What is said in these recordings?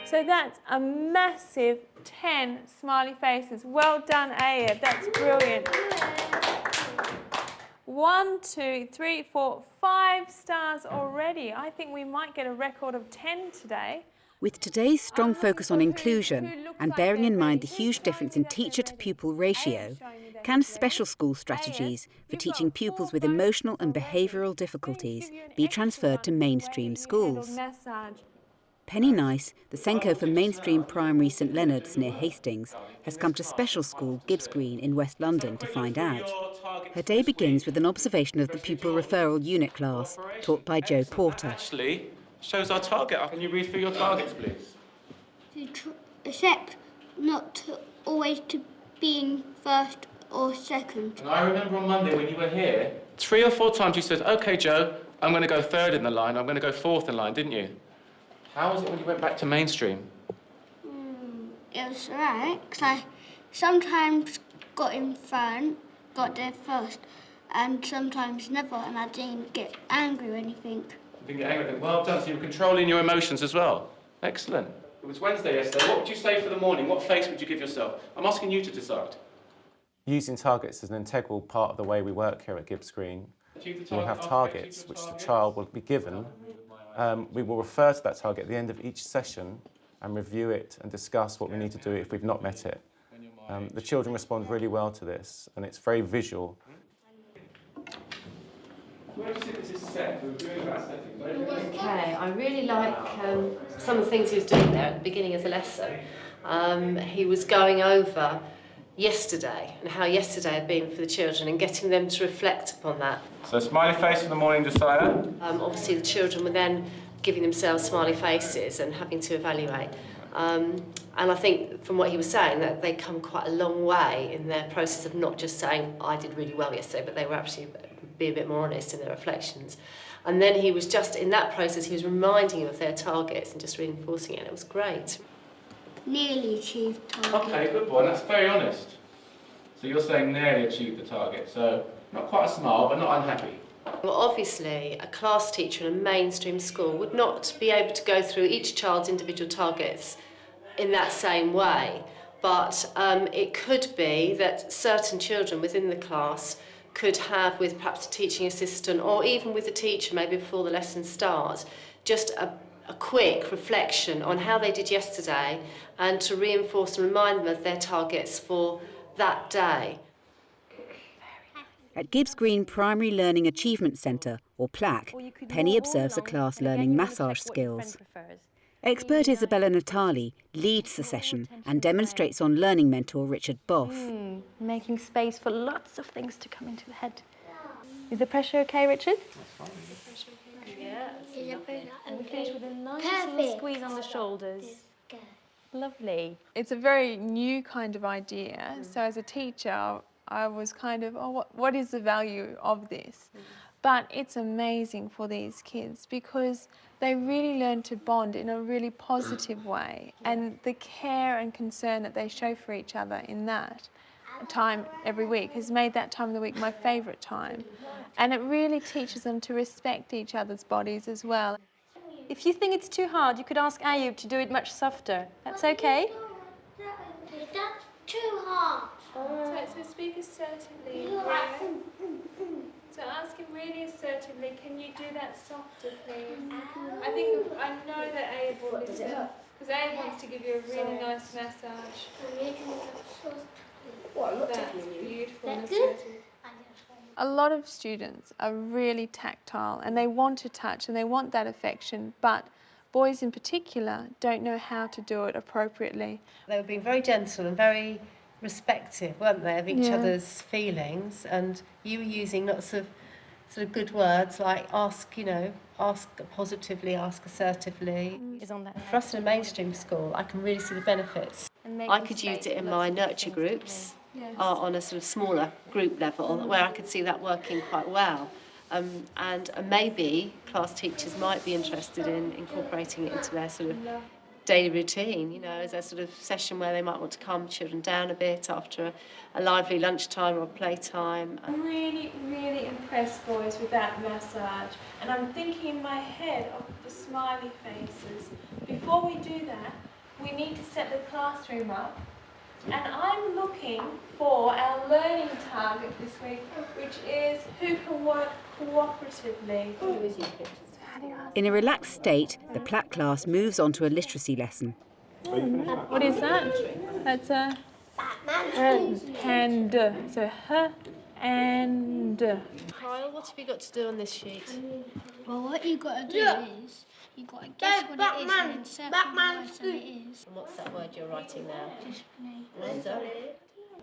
So that's a massive 10 smiley faces. Well done, Ayub. That's brilliant. 1, 2, 3, 4, 5 stars already. I think we might get a record of 10 today. With today's strong focus on inclusion and bearing in mind the huge difference in teacher-to-pupil ratio, can special school strategies for teaching pupils with emotional and behavioural difficulties be transferred to mainstream schools? Penny Nice, the Senko for Mainstream Primary St Leonard's near Hastings, has come to special school Gibbs Green in West London to find out. Her day begins with an observation of the pupil referral unit class, taught by Joe Porter. Actually, shows our target. Can you read through your targets, please? Except not to always to being first or second. And I remember on Monday when you were here, 3 or 4 times you said, OK, Joe, I'm going to go third in the line, I'm going to go fourth in line, didn't you? How was it when you went back to mainstream? It was alright, because I sometimes got in front, got there first, and sometimes never, and I didn't get angry or anything. You didn't get angry? Well done, so you were controlling your emotions as well. Excellent. It was Wednesday yesterday. What would you say for the morning? What face would you give yourself? I'm asking you to decide. Using targets is an integral part of the way we work here at Gibbs Green. We'll have targets which the child will be given. We will refer to that target at the end of each session and review it and discuss what we need to do if we've not met it. The children respond really well to this, and it's very visual. Where do you think this is set? We're doing about setting. Okay, I really like some of the things he was doing there at the beginning of the lesson. He was going over yesterday and how yesterday had been for the children and getting them to reflect upon that. So smiley face for the morning, Josiah. Obviously the children were then giving themselves smiley faces and having to evaluate. And I think from what he was saying that they'd come quite a long way in their process of not just saying I did really well yesterday, but they were actually be a bit more honest in their reflections. And then he was just in that process he was reminding them of their targets and just reinforcing it, and it was great. Nearly achieved target. Okay, good boy, that's very honest. So you're saying nearly achieved the target, so not quite a smile, but not unhappy. Well, obviously, a class teacher in a mainstream school would not be able to go through each child's individual targets in that same way, but it could be that certain children within the class could have, with perhaps a teaching assistant or even with the teacher maybe before the lesson starts, just a quick reflection on how they did yesterday and to reinforce and remind them of their targets for that day. At Gibbs Green Primary Learning Achievement Centre, or PLAC, Penny observes a class learning massage skills. Expert Isabella Natali leads the session and demonstrates on learning mentor Richard Boff. Making space for lots of things to come into the head. Is the pressure okay, Richard? Yeah. And we finish with a nice little squeeze on the shoulders. Lovely. It's a very new kind of idea. So as a teacher, I was kind of, what is the value of this? But it's amazing for these kids because they really learn to bond in a really positive way, and the care and concern that they show for each other in that time every week has made that time of the week my favourite time. And it really teaches them to respect each other's bodies as well. If you think it's too hard, you could ask Ayub to do it much softer. That's okay? That's too hard. So speak assertively. So ask him really assertively, can you do that softer, please? I know that Ayub will listen, because Ayub wants to give you a really nice massage. That's beautiful and assertive. A lot of students are really tactile and they want to touch and they want that affection, but boys in particular don't know how to do it appropriately. They were being very gentle and very respectful, weren't they, of each other's feelings, and you were using lots of sort of good words like ask positively, ask assertively. For us in a mainstream school, I can really see the benefits. I could use it in my nurture groups on a sort of smaller group level where I could see that working quite well. And maybe class teachers might be interested in incorporating it into their sort of daily routine, as a sort of session where they might want to calm children down a bit after a lively lunchtime or playtime. I'm really, really impressed, boys, with that massage. And I'm thinking in my head of the smiley faces. Before we do that, we need to set the classroom up. And I'm looking for our learning target this week, which is who can work cooperatively. In a relaxed state, the PLAT class moves on to a literacy lesson. What is that? That's a hand. So h and. Kyle, what have you got to do on this sheet? Well, what you got to do is you got to guess what it is and then circle the words that it is. And what's that word you're writing now? Display. Well done.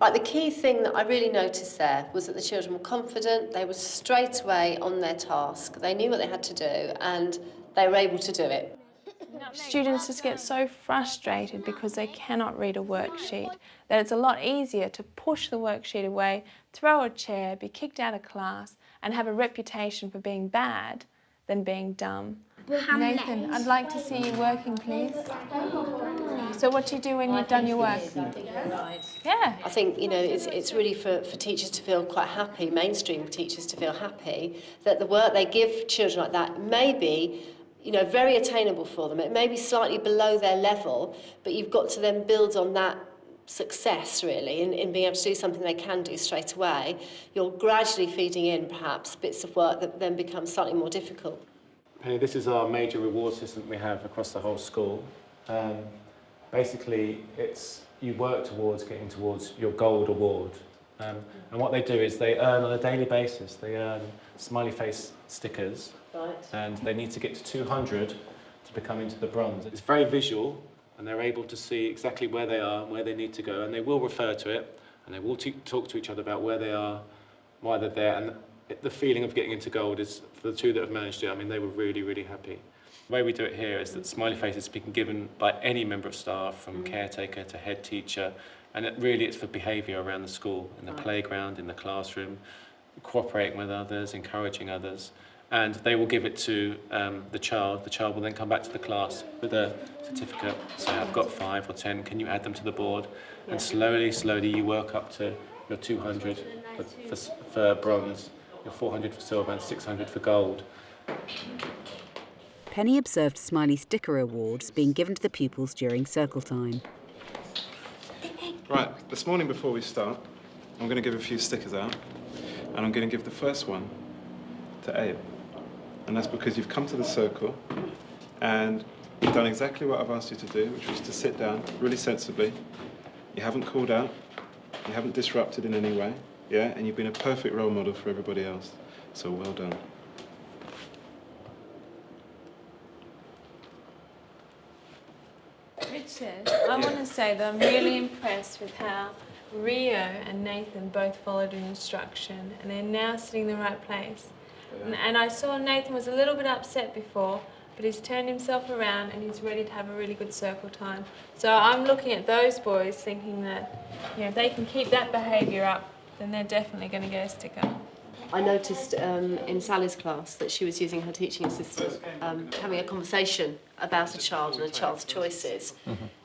Right, the key thing that I really noticed there was that the children were confident, they were straight away on their task, they knew what they had to do and they were able to do it. Students just get so frustrated because they cannot read a worksheet that it's a lot easier to push the worksheet away, throw a chair, be kicked out of class and have a reputation for being bad than being dumb. Nathan, I'd like to see you working, please. So what do you do when you've done your work? Yeah. I think, you know, it's really for teachers to feel quite happy, mainstream teachers to feel happy, that the work they give children like that may be, you know, very attainable for them. It may be slightly below their level, but you've got to then build on that success, really, in being able to do something they can do straight away. You're gradually feeding in, perhaps, bits of work that then become slightly more difficult. Penny, this is our major reward system we have across the whole school. Basically, it's you work towards getting towards your gold award. And what they do is they earn on a daily basis, they earn smiley face stickers. Right. And they need to get to 200 to become into the bronze. It's very visual and they're able to see exactly where they are and where they need to go, and they will refer to it and they will talk to each other about where they are, why they're there, and the feeling of getting into gold is, for the two that have managed it, I mean, they were really, really happy. The way we do it here is that smiley face is being given by any member of staff, from caretaker to head teacher, and it's for behaviour around the school, in the playground, in the classroom, cooperating with others, encouraging others. And they will give it to the child. The child will then come back to the class with a certificate. So I've got 5 or 10, can you add them to the board? Yeah. And slowly, slowly you work up to your 200 for bronze, your 400 for silver and 600 for gold. Penny observed Smiley Sticker Awards being given to the pupils during circle time. Right, this morning before we start, I'm going to give a few stickers out, and I'm going to give the first one to Abe. And that's because you've come to the circle and you've done exactly what I've asked you to do, which was to sit down really sensibly. You haven't called out, you haven't disrupted in any way, yeah? And you've been a perfect role model for everybody else. So well done. Richard, I want to say that I'm really impressed with how Rio and Nathan both followed an instruction and they're now sitting in the right place. And I saw Nathan was a little bit upset before, but he's turned himself around and he's ready to have a really good circle time. So I'm looking at those boys thinking that, you know, if they can keep that behaviour up, then they're definitely going to get a sticker. I noticed in Sally's class that she was using her teaching assistant, having a conversation about a child and a child's choices,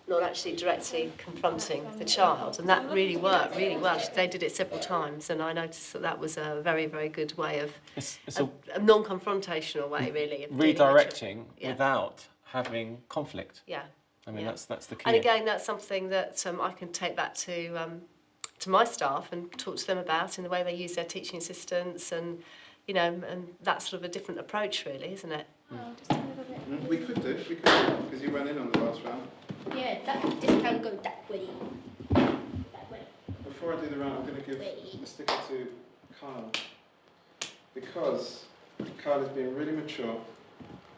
not actually directly confronting the child, and that really worked really well. They did it several times, and I noticed that that was a very, very good way of a non-confrontational way, really, of redirecting without having conflict. Yeah. I mean, that's the key. And again, that's something that I can take back to my staff and talk to them about in the way they use their teaching assistants, and you know, and that's sort of a different approach, really, isn't it? Just a little bit. We could do, because you went in on the last round. Yeah, this can go that way. That way. Before I do the round, I'm going to give a sticker to Kyle, because Kyle has been really mature,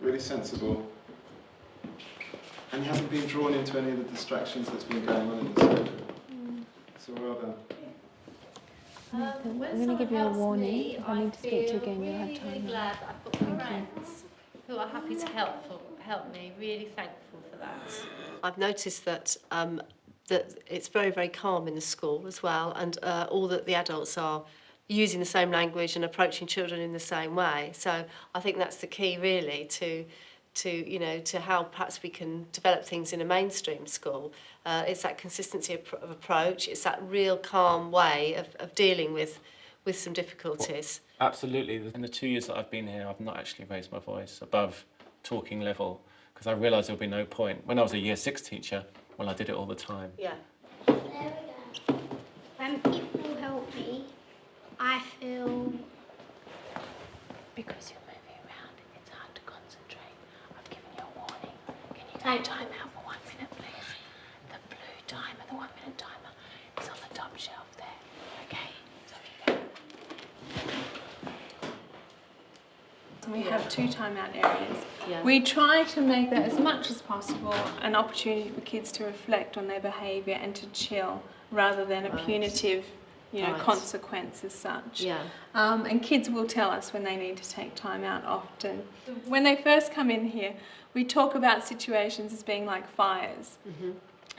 really sensible, and he hasn't been drawn into any of the distractions that's been going on in the circle. So well done. I'm going to give you a warning. If I need to speak to you again, you'll have time. Really glad that I've got friends who are happy to help me. Really thankful for that. I've noticed that that it's very, very calm in the school as well, and all that the adults are using the same language and approaching children in the same way. So I think that's the key, really, to you know, to how perhaps we can develop things in a mainstream school. It's that consistency of approach, it's that real calm way of dealing with some difficulties. Well, absolutely. In the 2 years that I've been here, I've not actually raised my voice above talking level because I realised there would be no point. When I was a Year 6 teacher, well, I did it all the time. Yeah. There we go. When people help me, I feel... Because you're moving around, it's hard to concentrate. I've given you a warning. Can you go time out for 1 minute, please? The blue timer, the 1 minute timer, is on the top shelf there. Okay? So you go. We have 2 timeout areas. Yeah. We try to make that as much as possible an opportunity for kids to reflect on their behaviour and to chill rather than a punitive consequence as such. Yeah. And kids will tell us when they need to take time out often. When they first come in here, we talk about situations as being like fires.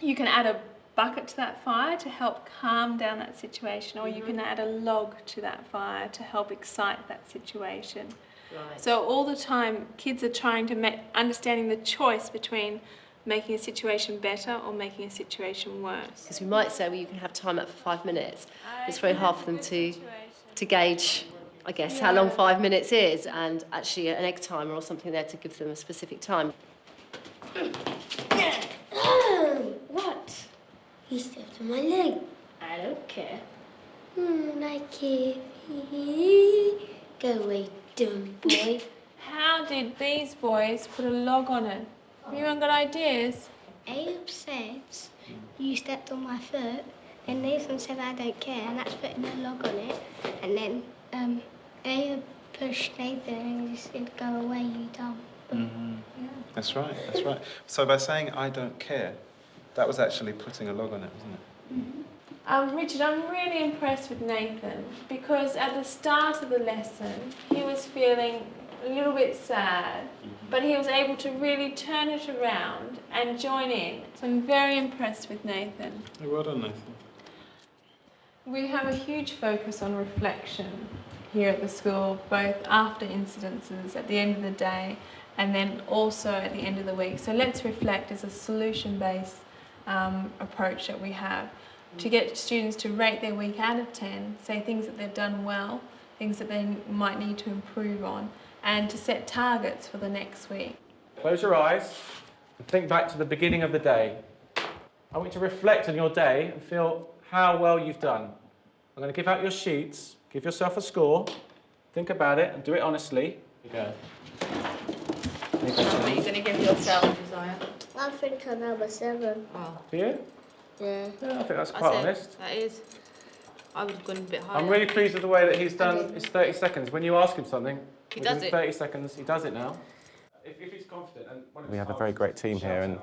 You can add a bucket to that fire to help calm down that situation, or you can add a log to that fire to help excite that situation. Right. So all the time, kids are trying to understanding the choice between making a situation better or making a situation worse. Because we might say, well, you can have time out for 5 minutes. It's very hard for them to gauge, I guess, how long 5 minutes is, and actually an egg timer or something there to give them a specific time. Oh, what? You stepped on my leg. I don't care. Like it. Go away, dumb boy. How did these boys put a log on it? Have anyone got ideas? Abe said you stepped on my foot, and Nathan said I don't care, and that's putting a log on it. And then Abe pushed Nathan and he said, "Go away, you dumb." Yeah. That's right, that's right. So by saying I don't care, that was actually putting a log on it, wasn't it? Richard, I'm really impressed with Nathan because at the start of the lesson he was feeling a little bit sad, but he was able to really turn it around and join in. So I'm very impressed with Nathan. Oh, well done, Nathan. We have a huge focus on reflection here at the school, both after incidences, at the end of the day, and then also at the end of the week. So Let's Reflect is a solution-based approach that we have to get students to rate their week out of 10, say things that they've done well, things that they might need to improve on, and to set targets for the next week. Close your eyes and think back to the beginning of the day. I want you to reflect on your day and feel how well you've done. I'm going to give out your sheets, give yourself a score, think about it and do it honestly. Here you go. What are you going to give yourself, Josiah? I think I'm number 7. Oh, For you? Yeah. Yeah, I think that's quite honest. That is. I would have gone a bit higher. I'm really pleased with the way that he's done his 30 seconds. When you ask him something, He within does it. 30 seconds, he does it now. If he's confident... And We have a very great team here, and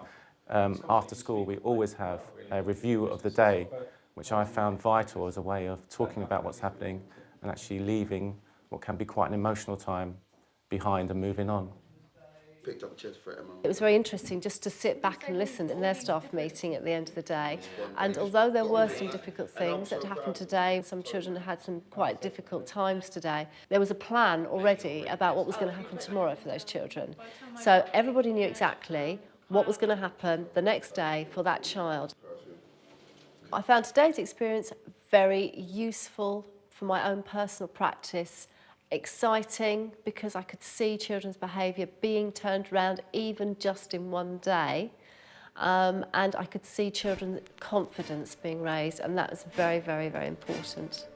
after school we always have a review of the day, which I found vital as a way of talking about what's happening and actually leaving what can be quite an emotional time behind and moving on. Picked up a chest for Emma. It was very interesting just to sit back and listen in their staff meeting at the end of the day. And although there were some difficult things that happened today, some children had some quite difficult times today, there was a plan already about what was going to happen tomorrow for those children. So everybody knew exactly what was going to happen the next day for that child. I found today's experience very useful for my own personal practice, exciting because I could see children's behaviour being turned around even just in one day, and I could see children's confidence being raised, and that was very, very, very important.